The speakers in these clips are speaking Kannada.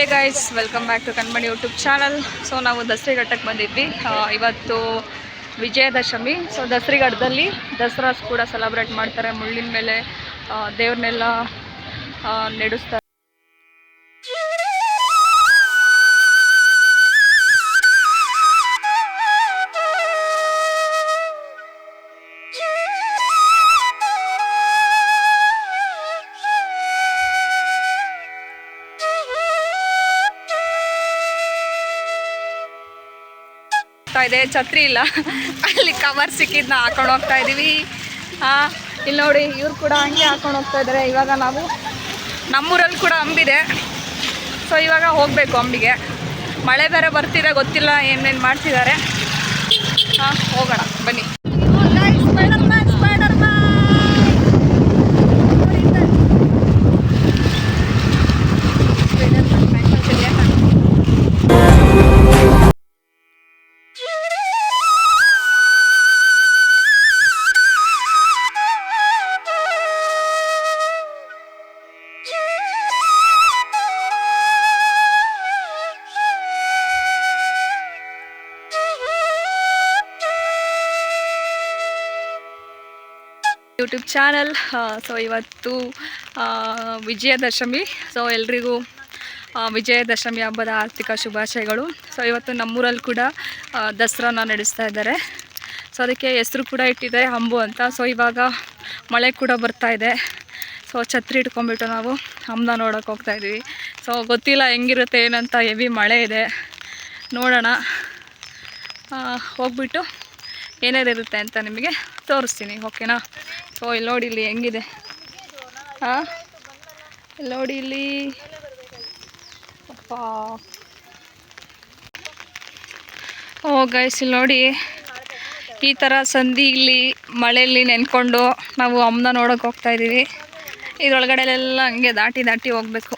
Hey guys, welcome back to Kanmani YouTube channel. So ನಾವು ದಸರಿಘಟ್ಟಕ್ಕೆ ಬಂದಿದ್ವಿ. ಇವತ್ತು ವಿಜಯದಶಮಿ. ಸೊ ದಸರಿಘಟ್ಟದಲ್ಲಿ ದಸರಾ ಕೂಡ ಸೆಲೆಬ್ರೇಟ್ ಮಾಡ್ತಾರೆ. ಮುಳ್ಳಿನ ಮೇಲೆ ದೇವ್ರನ್ನೆಲ್ಲ ನಡೆಸ್ತಾರೆ. ಇದೆ ಛತ್ರಿ ಇಲ್ಲ, ಅಲ್ಲಿ ಕವರ್ ಸಿಕ್ಕಿದ್ನ ಹಾಕೊಂಡು ಹೋಗ್ತಾ ಇದೀವಿ. ಇಲ್ಲಿ ನೋಡಿ, ಇವ್ರು ಕೂಡ ಹಂಗೆ ಹಾಕೊಂಡು ಹೋಗ್ತಾ ಇದ್ದಾರೆ. ಇವಾಗ ನಾವು ನಮ್ಮೂರಲ್ಲಿ ಕೂಡ ಅಂಬಿದೆ. ಸೊ ಇವಾಗ ಹೋಗಬೇಕು ಅಂಬಿಗೆ. ಮಳೆ ಬೇರೆ ಬರ್ತಿದೆ, ಗೊತ್ತಿಲ್ಲ ಏನೇನು ಮಾಡ್ತಿದ್ದಾರೆ. ಹೋಗೋಣ ಬನ್ನಿ. YouTube channel. ಸೊ ಇವತ್ತು ವಿಜಯದಶಮಿ. ಸೊ ಎಲ್ರಿಗೂ ವಿಜಯದಶಮಿ ಹಬ್ಬದ ಆರ್ಥಿಕ ಶುಭಾಶಯಗಳು. ಸೊ ಇವತ್ತು ನಮ್ಮೂರಲ್ಲಿ ಕೂಡ ದಸರಾನ ನಡೆಸ್ತಾ ಇದ್ದಾರೆ. ಸೊ ಅದಕ್ಕೆ ಹೆಸರು ಕೂಡ ಇಟ್ಟಿದೆ ಅಂಬು ಅಂತ. ಸೊ ಇವಾಗ ಮಳೆ ಕೂಡ ಬರ್ತಾ ಇದೆ. ಸೊ ಛತ್ರಿ ಇಟ್ಕೊಂಡ್ಬಿಟ್ಟು ನಾವು ಹಬ್ಬನ ನೋಡೋಕೆ ಹೋಗ್ತಾ ಇದ್ದೀವಿ. ಸೊ ಗೊತ್ತಿಲ್ಲ ಹೆಂಗಿರುತ್ತೆ ಏನಂತ, ಹೆವಿ ಮಳೆ ಇದೆ, ನೋಡೋಣ. ಹೋಗ್ಬಿಟ್ಟು ಏನೇನಿರುತ್ತೆ ಅಂತ ನಿಮಗೆ ತೋರಿಸ್ತೀನಿ, ಓಕೆನಾ? ಸೊ ಇಲ್ಲಿ ನೋಡಿ, ಇಲ್ಲಿ ಹೆಂಗಿದೆ. ಇಲ್ಲಿ ನೋಡಿ, ಇಲ್ಲಿ ಅಪ್ಪ. ಗೈಸ್, ಇಲ್ಲಿ ನೋಡಿ, ಈ ಥರ ಸಂಧಿ ಇಲ್ಲಿ ಮಳೆಯಲ್ಲಿ ನೆನ್ಕೊಂಡು ನಾವು ಹಬ್ಬನ ನೋಡೋಕೆ ಹೋಗ್ತಾ ಇದ್ದೀವಿ. ಇದರೊಳಗಡೆಲೆಲ್ಲ ಹಂಗೆ ದಾಟಿ ದಾಟಿ ಹೋಗಬೇಕು.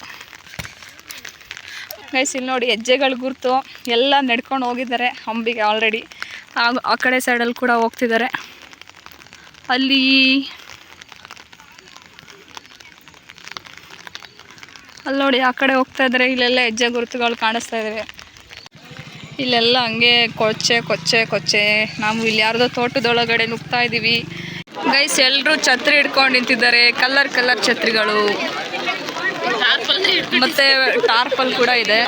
ಗೈಸ್ ಇಲ್ಲಿ ನೋಡಿ, ಹೆಜ್ಜೆಗಳು ಗುರ್ತು ಎಲ್ಲ ನಡ್ಕೊಂಡು ಹೋಗಿದ್ದಾರೆ ಅಂಬಿಗೆ ಆಲ್ರೆಡಿ. ಆ ಕಡೆ ಸೈಡಲ್ಲಿ ಕೂಡ ಹೋಗ್ತಿದ್ದಾರೆ. ಅಲ್ಲಿ ನೋಡಿ, ಆ ಕಡೆ ಹೋಗ್ತಾ ಇದ್ದಾರೆ. ಇಲ್ಲೆಲ್ಲ ಹೆಜ್ಜೆ ಗುರುತುಗಳು ಕಾಣಿಸ್ತಾ ಇದ್ದಾವೆ. ಇಲ್ಲೆಲ್ಲ ಹಂಗೆ ಕೊಚ್ಚೆ ಕೊಚ್ಚೆ ಕೊಚ್ಚೆ. ನಾವು ಇಲ್ಲಿ ಯಾರ್ದೋ ತೋಟದೊಳಗಡೆ ನುಗ್ತಾ ಇದ್ದೀವಿ. ಗೈಸ್, ಎಲ್ಲರೂ ಛತ್ರಿ ಹಿಡ್ಕೊಂಡು ನಿಂತಿದ್ದಾರೆ. ಕಲರ್ ಕಲರ್ ಛತ್ರಿಗಳು, ಮತ್ತೆ ಟಾರ್ಪಲ್ ಕೂಡ ಇದೆ.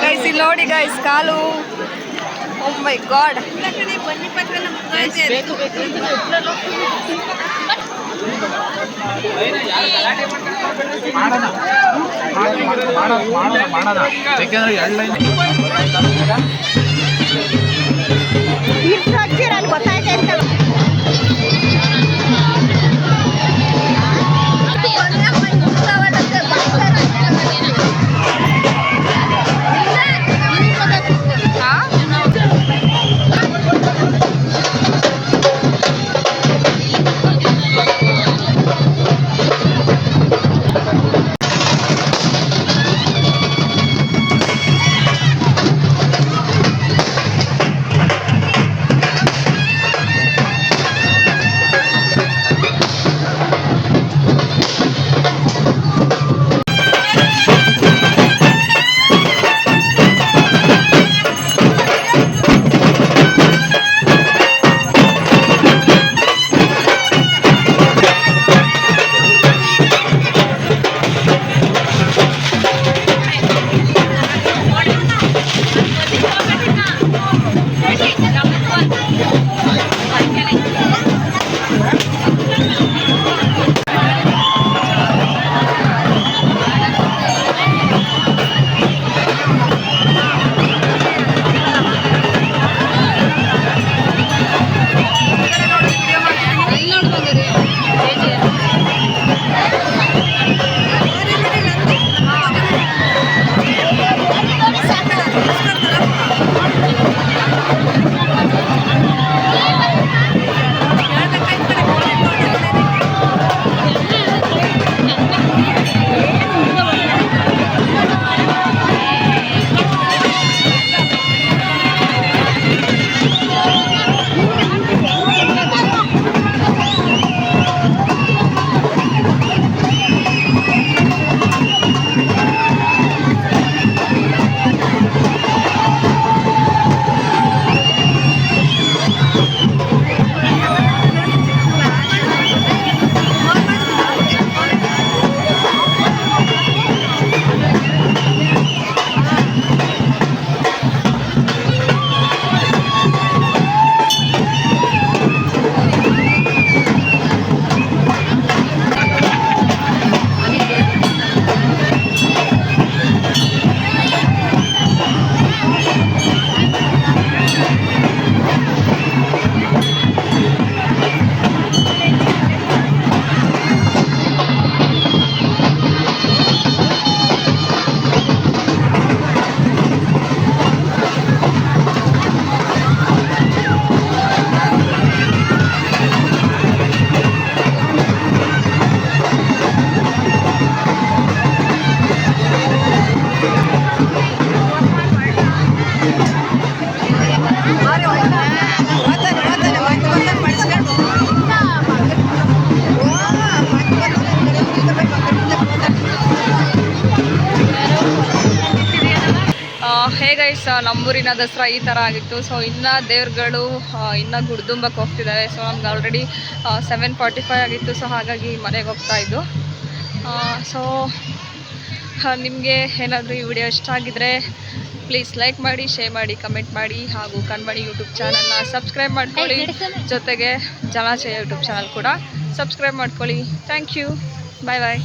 ಗೈಸ್ ಇಲ್ಲಿ ನೋಡಿ ಗೈಸ್ ಕಾಲು. ಓ ಮೈ ಗಾಡ್. ಗೈಸ್ ನಮ್ಮೂರಿನ ದಸರಾ ಈ ಥರ ಆಗಿತ್ತು. ಸೊ ಇನ್ನು ದೇವ್ರುಗಳು ಇನ್ನು ಗುಡ್ದುಂಬಕ್ಕೆ ಹೋಗ್ತಿದ್ದಾರೆ. ಸೊ ನಮ್ಗೆ ಆಲ್ರೆಡಿ 7:45 ಆಗಿತ್ತು. ಸೊ ಹಾಗಾಗಿ ಮನೆಗೆ ಹೋಗ್ತಾ ಇದ್ದು. ಸೊ ನಿಮಗೆ ಏನಾದರೂ ಈ ವಿಡಿಯೋ ಇಷ್ಟ ಆಗಿದ್ರೆ ಪ್ಲೀಸ್ ಲೈಕ್ ಮಾಡಿ, ಶೇರ್ ಮಾಡಿ, ಕಮೆಂಟ್ ಮಾಡಿ, ಹಾಗೂ ಕಣ್ಮಣಿ ಯೂಟ್ಯೂಬ್ ಚಾನಲ್ನ ಸಬ್ಸ್ಕ್ರೈಬ್ ಮಾಡ್ಕೊಳ್ಳಿ. ಜೊತೆಗೆ ಜನಾಚಯ ಯೂಟ್ಯೂಬ್ ಚಾನಲ್ ಕೂಡ ಸಬ್ಸ್ಕ್ರೈಬ್ ಮಾಡ್ಕೊಳ್ಳಿ. Thank you. Bye bye.